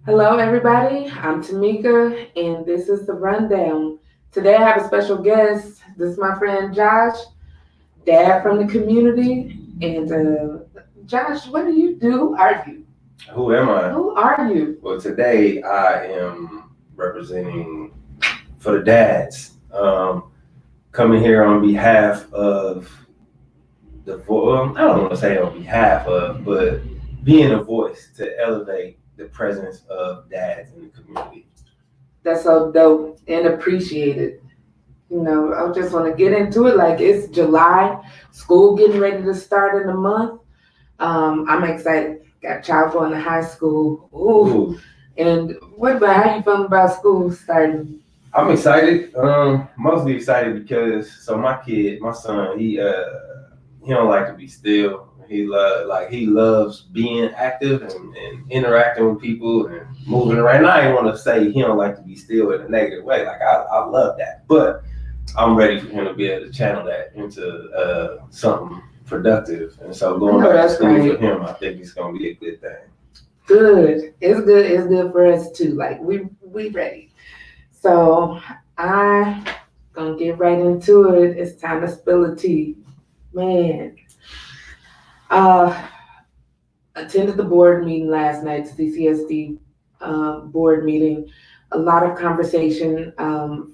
Hello, everybody. I'm Tameka, and this is the rundown. Today, I have a special guest. This is my friend Josh, dad from the community. And Josh, what do you do? Who are you? Who am I? Who are you? Well, today I am representing for the dads. Coming here on behalf of I don't want to say on behalf of, but being a voice to elevate the presence of dads in the community. That's so dope and appreciated. I just want to get into it. Like it's July, school getting ready to start in a month. I'm excited. Got a child going to high school. Ooh. And what about how you feeling about school starting? I'm excited. Mostly excited because my son, he don't like to be still. He loves being active and interacting with people and moving around. And I ain't want to say he don't like to be still in a negative way. Like I love that, but I'm ready for him to be able to channel that into something productive. And so going back to school for him, I think it's gonna be a good thing. Good. It's good. It's good for us too. Like we ready. So I gonna get right into it. It's time to spill the tea. Man. Uh attended the board meeting last night, CCSD board meeting. A lot of conversation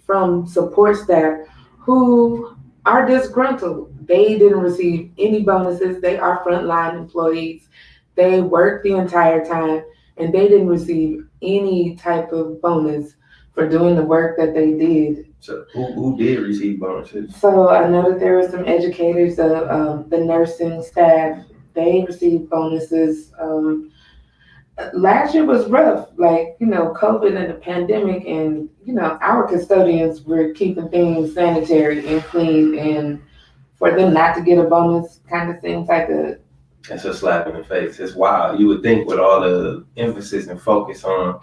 from support staff who are disgruntled. They didn't receive any bonuses. They are frontline employees. They worked the entire time and they didn't receive any type of bonus for doing the work that they did. So who did receive bonuses? So I know that there were some educators, the nursing staff, they received bonuses. Last year was rough, like, COVID and the pandemic, and, our custodians were keeping things sanitary and clean, and for them not to get a bonus kind of seems like It's a slap in the face. It's wild. You would think with all the emphasis and focus on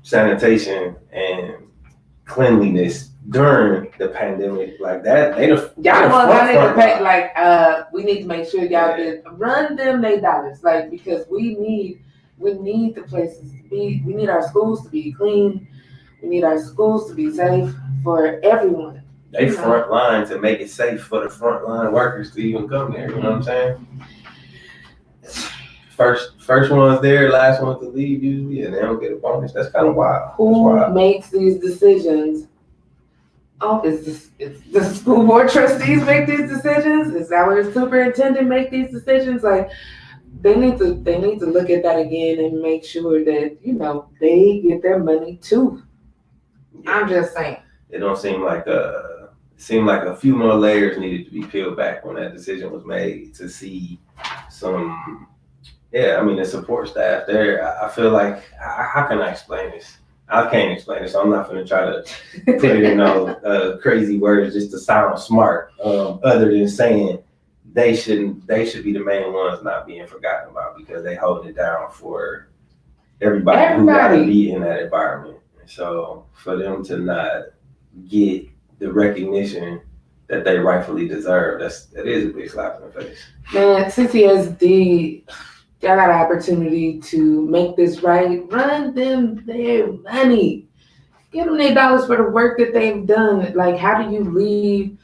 sanitation and cleanliness during the pandemic, like that, we need to make sure y'all did run them they dollars, like, because we need the places to be. We need our schools to be clean. We need our schools to be safe for everyone. They front line to make it safe for the frontline workers to even come there. You know what I'm saying? First one's there, last one to leave usually, and they don't get a bonus. That's kind of wild. Who makes these decisions? Oh, is the school board trustees make these decisions? Is our superintendent make these decisions? Like they need to look at that again and make sure that they get their money too. Yeah. I'm just saying. It don't seem like a few more layers needed to be peeled back when that decision was made to see some. Yeah, I mean the support staff there. I feel like how can I explain this? I can't explain it, so I'm not going to try to put it in those crazy words just to sound smart. Other than saying they should be the main ones not being forgotten about because they hold it down for everybody. Who got to be in that environment. So for them to not get the recognition that they rightfully deserve, that is a big slap in the face. Man, CCSD. Y'all got an opportunity to make this right. Run them their money. Give them their dollars for the work that they've done. Like, how do you leave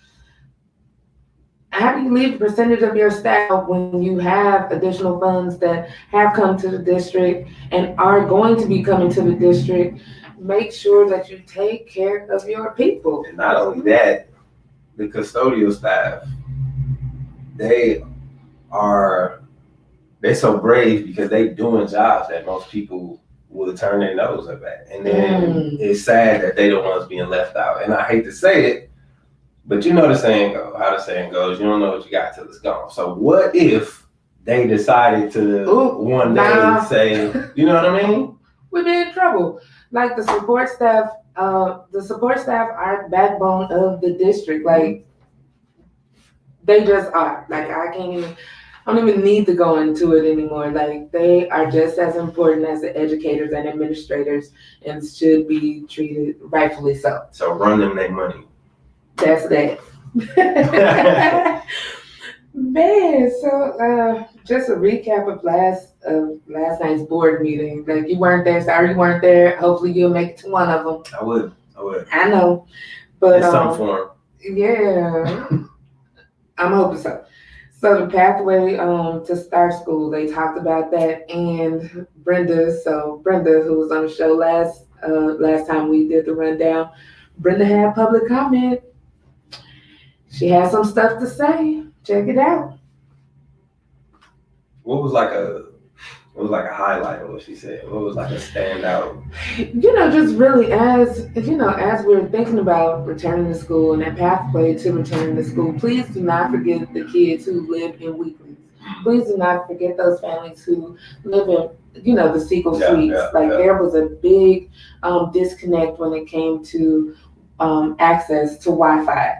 a percentage of your staff when you have additional funds that have come to the district and are going to be coming to the district? Make sure that you take care of your people. And not only that, the custodial staff, they're so brave because they doing jobs that most people would turn their nose up at. And then it's sad that they the ones being left out. And I hate to say it, but how the saying goes, you don't know what you got till it's gone. So what if they decided to one day say, you know what I mean? We'd be in trouble. Like the support staff are the backbone of the district. Like they just are. Like I don't even need to go into it anymore. Like they are just as important as the educators and administrators and should be treated rightfully so. So run them their money. That's that. Man, so just a recap of last night's board meeting. Like you weren't there, sorry you weren't there. Hopefully you'll make it to one of them. I would. I would. I know, but In some form. yeah, I'm hoping so. So the pathway to start school, they talked about that, and Brenda, who was on the show last time we did the rundown, Brenda had public comment. She had some stuff to say. Check it out. What was like a highlight of what she said? What was like a standout? Just really as we're thinking about returning to school and that pathway to returning to school, please do not forget the kids who live in weeklies. Please do not forget those families who live in, the Seagull Suites. There was a big disconnect when it came to access to Wi-Fi.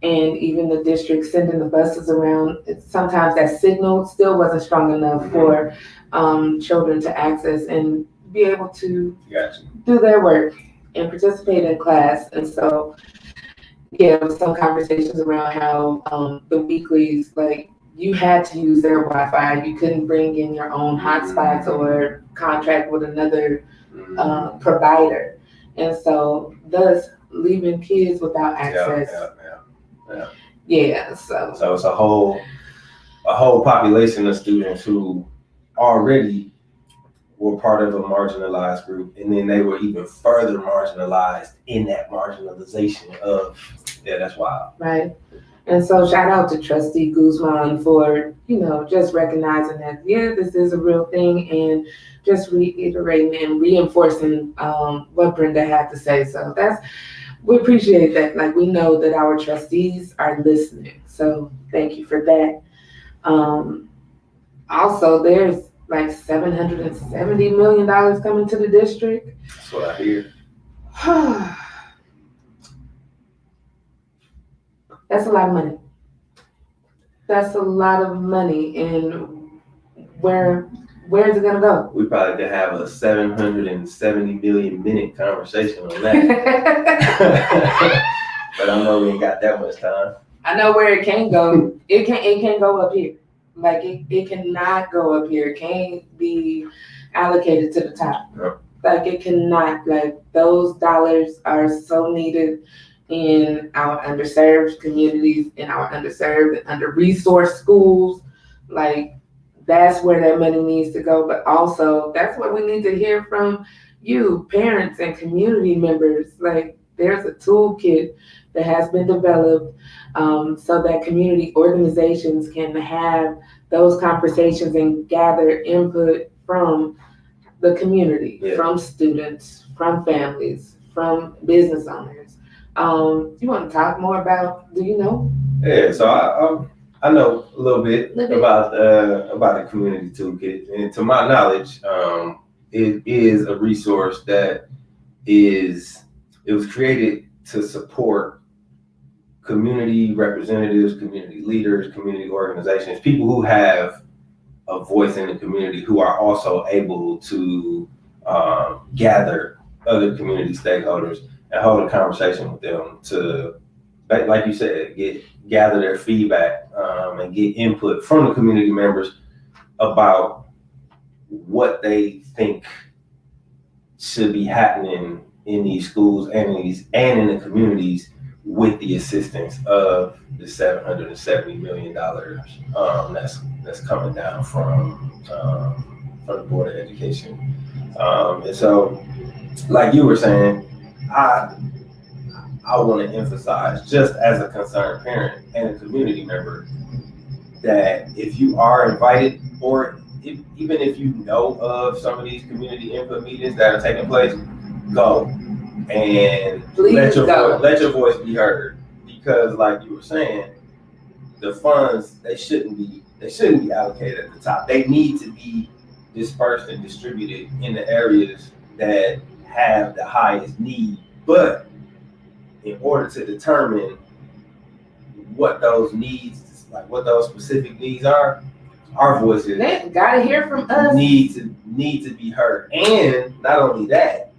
And even the district sending the buses around, sometimes that signal still wasn't strong enough for children to access and be able to do their work and participate in class. And so, yeah, there was some conversations around how the weeklies, like, you had to use their Wi-Fi. You couldn't bring in your own hotspots or contract with another provider. And so, thus, leaving kids without access. Yeah, so it's a whole population of students who already were part of a marginalized group, and then they were even further marginalized in that marginalization of, that's wild. Right. And so shout out to Trustee Guzman for, just recognizing that, this is a real thing, and just reiterating and reinforcing what Brenda had to say. So we appreciate that. Like, we know that our trustees are listening. So thank you for that. Also, there's like $770 million coming to the district. That's what I hear. That's a lot of money. That's a lot of money. And where's it gonna go? We probably could have a 770 million minute conversation on that. But I know we ain't got that much time. I know where it can go. It can't go up here. Like it cannot go up here. It can't be allocated to the top. Yep. Like it cannot. Like those dollars are so needed in our underserved communities, in our underserved and under-resourced schools. Like that's where that money needs to go. But also that's what we need to hear from you, parents and community members. Like there's a toolkit that has been developed so that community organizations can have those conversations and gather input from the community, from students, from families, from business owners. You want to talk more about, do you know? Yeah, so I know a little bit about the community toolkit, and to my knowledge, it is a resource that it was created to support community representatives, community leaders, community organizations, people who have a voice in the community who are also able to gather other community stakeholders and hold a conversation with them to, like you said, gather their feedback and get input from the community members about what they think should be happening in these schools and in the communities with the assistance of the $770 million that's coming down from the Board of Education. And so, like you were saying, I want to emphasize, just as a concerned parent and a community member, that if you are invited, or even if you know of some of these community input meetings that are taking place, go and let your voice be heard. Because, like you were saying, the funds they shouldn't be allocated at the top. They need to be dispersed and distributed in the areas that have the highest need. But in order to determine what those needs, like what those specific needs are, our voices gotta hear from us. Need to be heard. And not only that,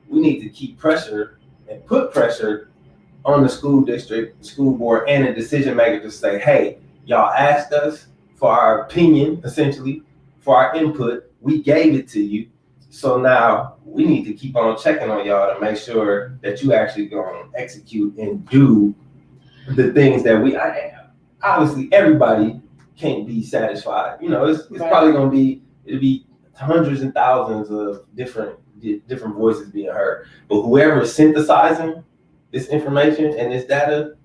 we need to keep pressure and put pressure on the school district, school board, and the decision maker to say, hey, Y'all asked us for our opinion, essentially, for our input. We gave it to you. So now we need to keep on checking on y'all to make sure that you actually going to execute and do the things that obviously everybody can't be satisfied. It's Right. probably going to be, it'll be hundreds and thousands of different voices being heard. But whoever's synthesizing this information and this data,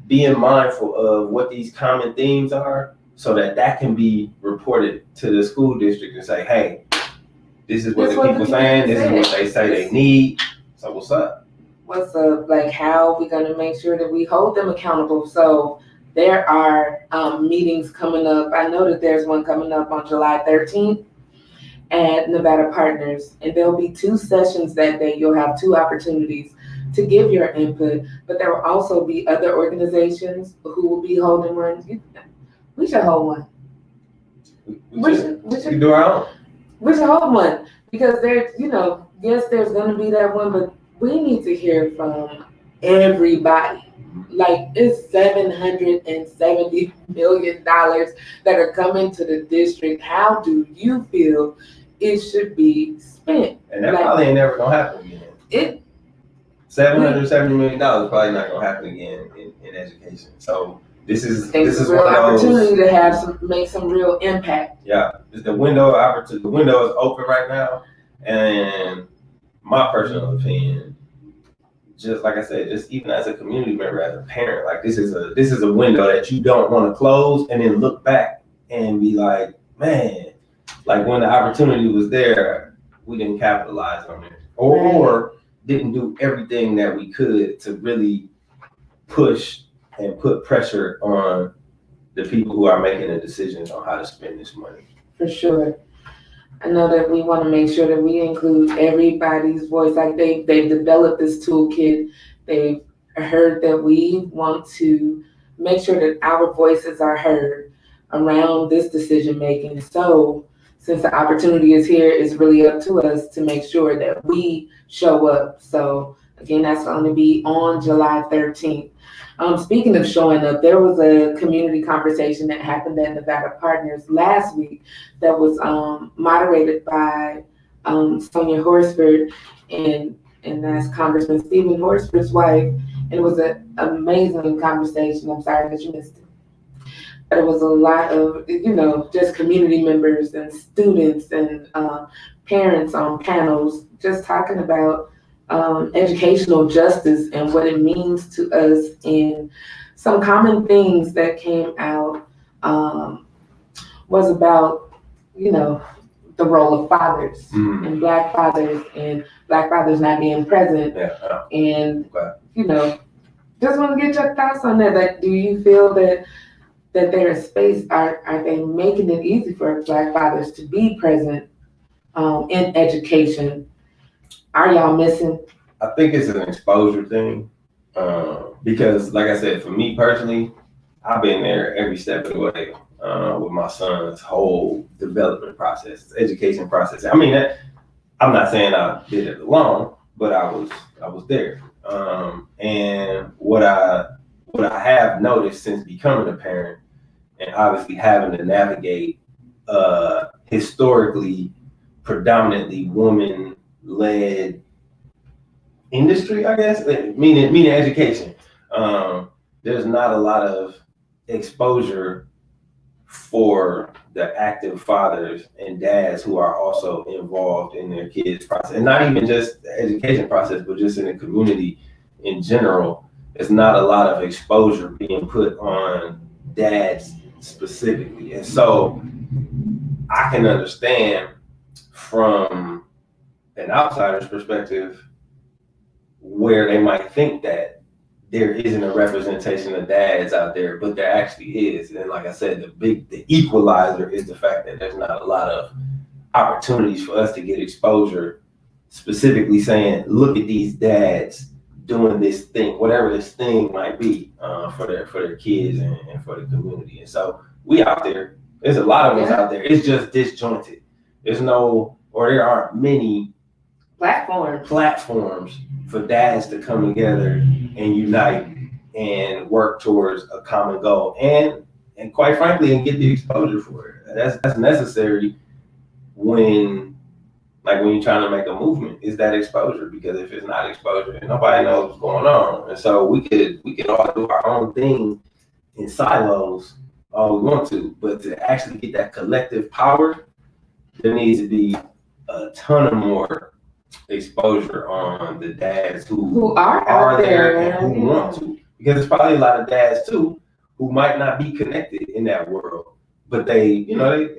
being mindful of what these common themes are so that can be reported to the school district and say, hey, this is what the people saying, this is what they say they need. So what's up? What's up? Like, how are we going to make sure that we hold them accountable? So there are meetings coming up. I know that there's one coming up on July 13th at Nevada Partners, and there'll be 2 sessions that day. You'll have 2 opportunities to give your input, but there will also be other organizations who will be holding ones. We should hold one. We should do our own. We should hold one because there's, yes, there's going to be that one, but we need to hear from everybody. Like, it's $770 million that are coming to the district. How do you feel it should be spent? And that probably ain't never gonna happen again. $770 million probably not gonna happen again in education. So this is a real opportunity to make some real impact. Yeah, the window of opportunity. The window is open right now, and my personal opinion, just like I said, just even as a community member, as a parent, like this is a window that you don't want to close and then look back and be like, man, like when the opportunity was there, we didn't capitalize on it, or didn't do everything that we could to really push and put pressure on the people who are making the decisions on how to spend this money. For sure. I know that we want to make sure that we include everybody's voice. Like they've developed this toolkit. They've heard that we want to make sure that our voices are heard around this decision making. So since the opportunity is here, it's really up to us to make sure that we show up. So again, that's going to be on July 13th. Speaking of showing up, there was a community conversation that happened at Nevada Partners last week that was moderated by Sonia Horsford, and that's Congressman Stephen Horsford's wife. And it was an amazing conversation. I'm sorry that you missed it. But it was a lot of, just community members and students and parents on panels just talking about educational justice and what it means to us. And some common things that came out was about, the role of fathers and Black fathers not being present. And, just want to get your thoughts on that. Like, do you feel that there is space? Are they making it easy for Black fathers to be present in education? Are y'all missing? I think it's an exposure thing because, like I said, for me personally, I've been there every step of the way with my son's whole development process, education process. I mean, I'm not saying I did it alone, but I was there. And what I have noticed since becoming a parent and obviously having to navigate historically predominantly woman-led industry, I guess, meaning education. There's not a lot of exposure for the active fathers and dads who are also involved in their kids' process, and not even just the education process, but just in the community in general. There's not a lot of exposure being put on dads specifically, and so I can understand from an outsider's perspective where they might think that there isn't a representation of dads out there, but there actually is. And like I said, the equalizer is the fact that there's not a lot of opportunities for us to get exposure, specifically saying, look at these dads doing this thing, whatever this thing might be, for their kids and for the community. And so we out there. There's a lot of us out there. It's just disjointed. There aren't many platforms for dads to come together and unite and work towards a common goal. And and quite frankly, and get the exposure for it. That's necessary when when you're trying to make a movement, is that exposure. Because if it's not exposure, then nobody knows what's going on. And so we could all do our own thing in silos all we want to, but to actually get that collective power, there needs to be a ton of more exposure on the dads who are there and who want to. Because there's probably a lot of dads too who might not be connected in that world, but they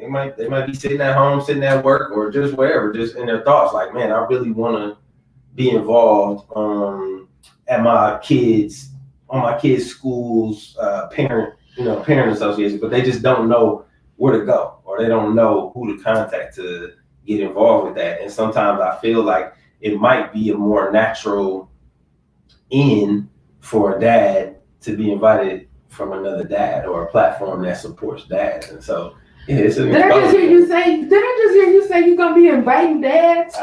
might be sitting at home, sitting at work, or just wherever, just in their thoughts, like, man, I really want to be involved at my kids schools, parent association, but they just don't know where to go, or they don't know who to contact to get involved with that. And sometimes I feel like it might be a more natural in for a dad to be invited from another dad, or a platform that supports dads. And so it's an Did I just hear you say you're gonna be inviting dads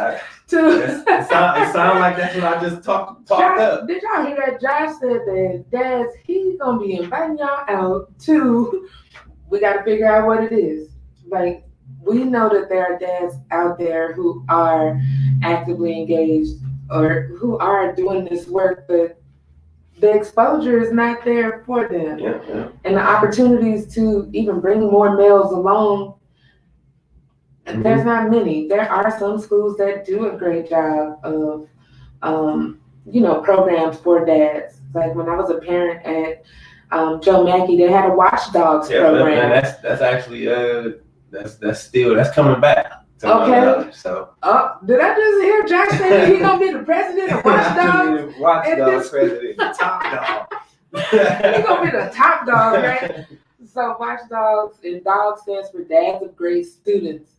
to? It sounds like that's what I just talked up. Did y'all hear that? Josh said that dads, he's gonna be inviting y'all out to. We got to figure out what it is. Like, we know that there are dads out there who are actively engaged or who are doing this work, but the exposure is not there for them. Yeah. And the opportunities to even bring more males along, there's not many. There are some schools that do a great job of, programs for dads. Like when I was a parent at Joe Mackey, they had a Watch Dogs program. And that's actually that's coming back. Okay. So. Did I just hear Josh say that he's gonna be the president of Watch Dogs? Watch Dogs president, top dog. He's gonna be the top dog, right? So Watch Dogs, and DOG stands for Dads of Great Students.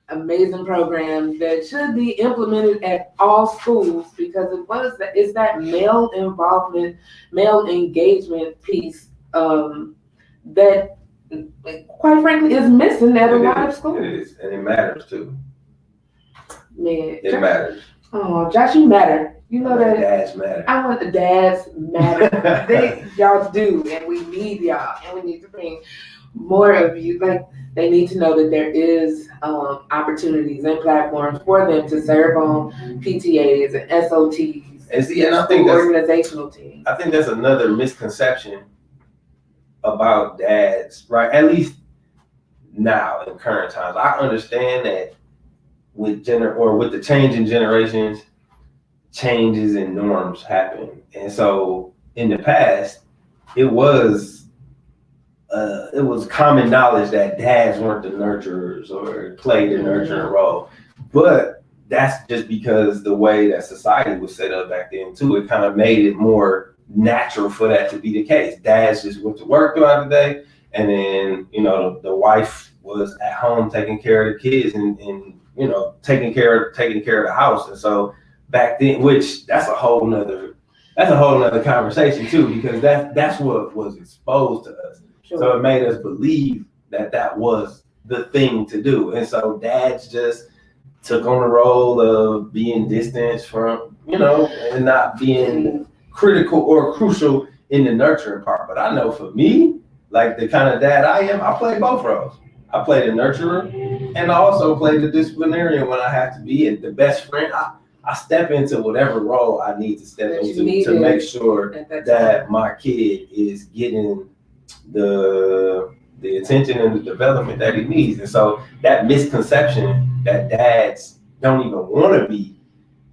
Amazing program that should be implemented at all schools, because it's that male involvement, male engagement piece that, quite frankly, is missing at a lot of schools. It is, and it matters too. Man, it matters. Oh, Josh, you matter. You know that dads matter. I want the dads matter. Y'all do, and we need y'all, and we need to bring more of you. Like, they need to know that there is opportunities and platforms for them to serve on PTAs and SOTs. And I think organizational teams. I think that's another misconception about dads, right? At least now in current times, I understand that with the change in generations, changes in norms happen, and so in the past, it was common knowledge that dads weren't the nurturers or played the nurturing role. But that's just because the way that society was set up back then too, it kind of made it more natural for that to be the case. Dads just went to work throughout the day, and then the wife was at home taking care of the kids and taking care of the house. And so back then, which that's a whole nother conversation too, because that's what was exposed to us. Sure. So it made us believe that was the thing to do. And so dads just took on the role of being distant from, and not being critical or crucial in the nurturing part. But I know for me, like the kind of dad I am, I play both roles. I play the nurturer, and I also play the disciplinarian when I have to be, and the best friend. I step into whatever role I need to step into to make sure that my kid is getting the attention and the development that he needs. And so that misconception that dads don't even want to be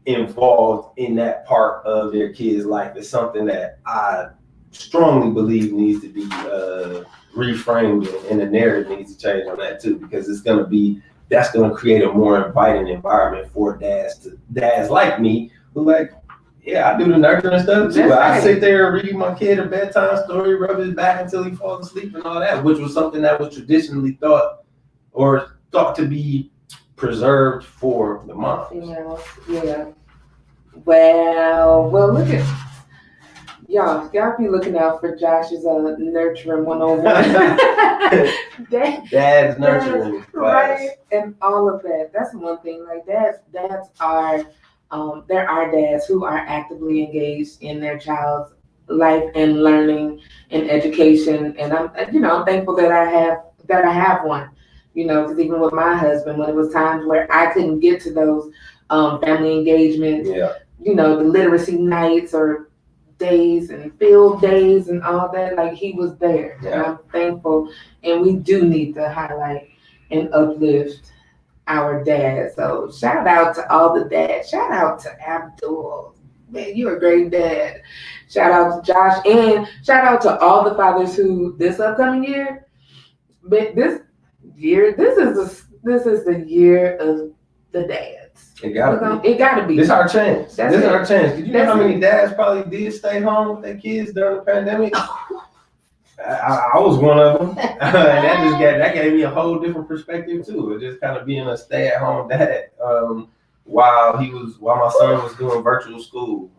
involved in that part of their kid's life is something that I strongly believe needs to be reframed, and the narrative needs to change on that too, because that's going to create a more inviting environment for dads like me who I do the nurturing stuff too. I sit there and read my kid a bedtime story, rub his back until he falls asleep and all that, which was something that was traditionally thought to be preserved for the moms. Yeah. Well, look at y'all be looking out for Josh's nurturing 101. Dad's nurturing class. Right, and all of that. That's one thing. Like dads are there are dads who are actively engaged in their child's life and learning and education. And I'm thankful that I have one. Because even with my husband, when it was times where I couldn't get to those family engagements, Yeah. the literacy nights or days and field days and all that, like he was there. And Yeah. I'm thankful. And we do need to highlight and uplift our dads. So shout out to all the dads. Shout out to Abdul. Man, you're a great dad. Shout out to Josh and shout out to all the fathers who this upcoming year, but this is the year of the dads. It gotta be. It gotta be. This our chance. That's This is it. our chance. Did you know That's how many it. dads probably did stay home with their kids during the pandemic? I was one of them, and that gave me a whole different perspective too. It just kind of being a stay-at-home dad while my son was doing virtual school.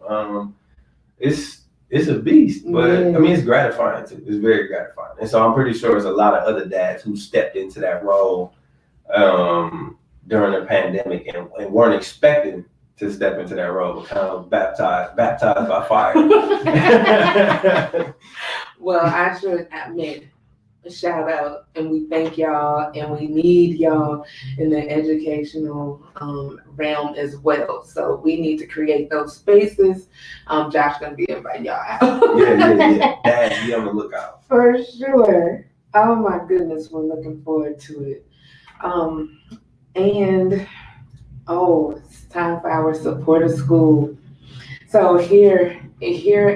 It's a beast, but I mean it's gratifying too. It's very gratifying, and so I'm pretty sure there's a lot of other dads who stepped into that role during the pandemic and weren't expecting to step into that role, but kind of baptized by fire. Well, I should admit a shout out, and we thank y'all, and we need y'all in the educational realm as well. So we need to create those spaces. Josh gonna be inviting y'all out. Yeah. Dad, be on the lookout. For sure. Oh my goodness, we're looking forward to it. And it's time for our supporter school. So here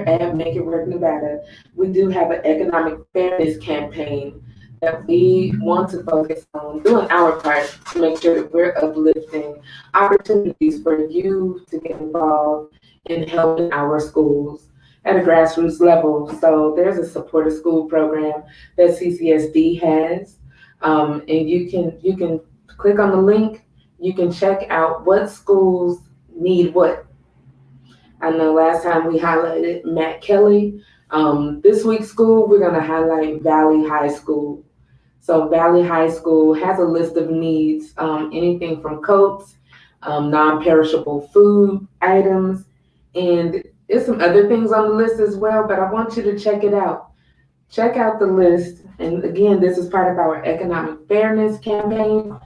at Make It Work Nevada, we do have an economic fairness campaign that we want to focus on doing our part to make sure that we're uplifting opportunities for you to get involved in helping our schools at a grassroots level. So there's a supporter school program that CCSD has, and you can click on the link. You can check out what schools need what. I know last time we highlighted Matt Kelly. This week's school, we're going to highlight Valley High School. So Valley High School has a list of needs, anything from coats, non-perishable food items, and there's some other things on the list as well, but I want you to check it out. Check out the list. And again, this is part of our economic fairness campaign.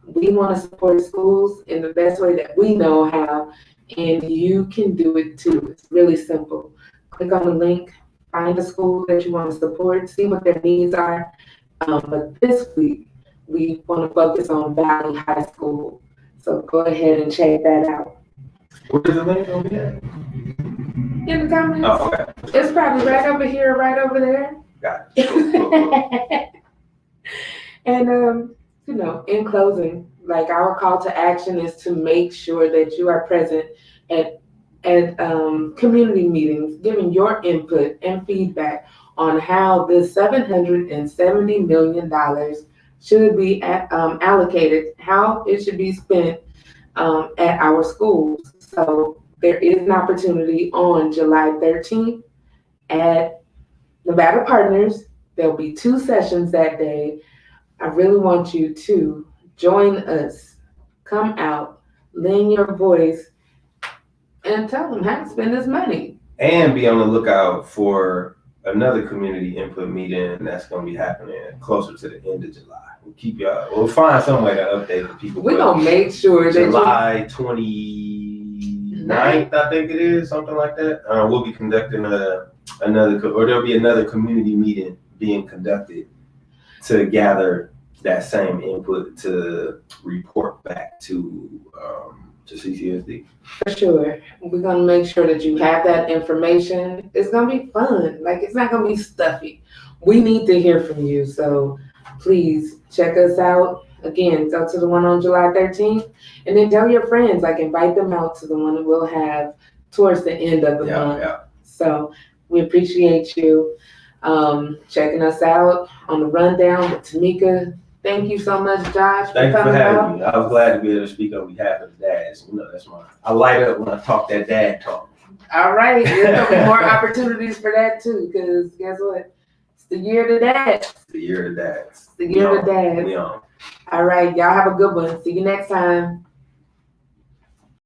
We want to support schools in the best way that we know how, and you can do it too. It's really simple. Click on the link, find a school that you want to support, see what their needs are. But this week, we want to focus on Valley High School. So go ahead and check that out. Where is the link over here? In the comments. Oh, okay. It's probably right over here, right over there. Got it. And in closing, like our call to action is to make sure that you are present at community meetings, giving your input and feedback on how this $770 million should be allocated, how it should be spent at our schools. So there is an opportunity on July 13th at Nevada Partners. There'll be 2 sessions that day. I really want you to join us. Come out, lend your voice, and tell them how to spend this money. And be on the lookout for another community input meeting that's going to be happening closer to the end of July. We'll find some way to update the people. We're going to make sure that July 29th, I think it is, something like that. We'll be conducting there'll be another community meeting being conducted to gather that same input to report back to CCSD. For sure. We're going to make sure that you have that information. It's going to be fun. Like, it's not going to be stuffy. We need to hear from you. So please check us out. Again, go to the one on July 13th and then tell your friends, like invite them out to the one that we'll have towards the end of the month. Yeah. So we appreciate you checking us out on the rundown with Tameka. Thank you so much, Josh. Thank you for having me. I was glad to be able to speak on behalf of the dads. That's I light up when I talk that dad talk. All right. There's going to be more opportunities for that too, because guess what? It's the year of the dads. It's the year of the dads. The year of the dads. All right. Y'all have a good one. See you next time.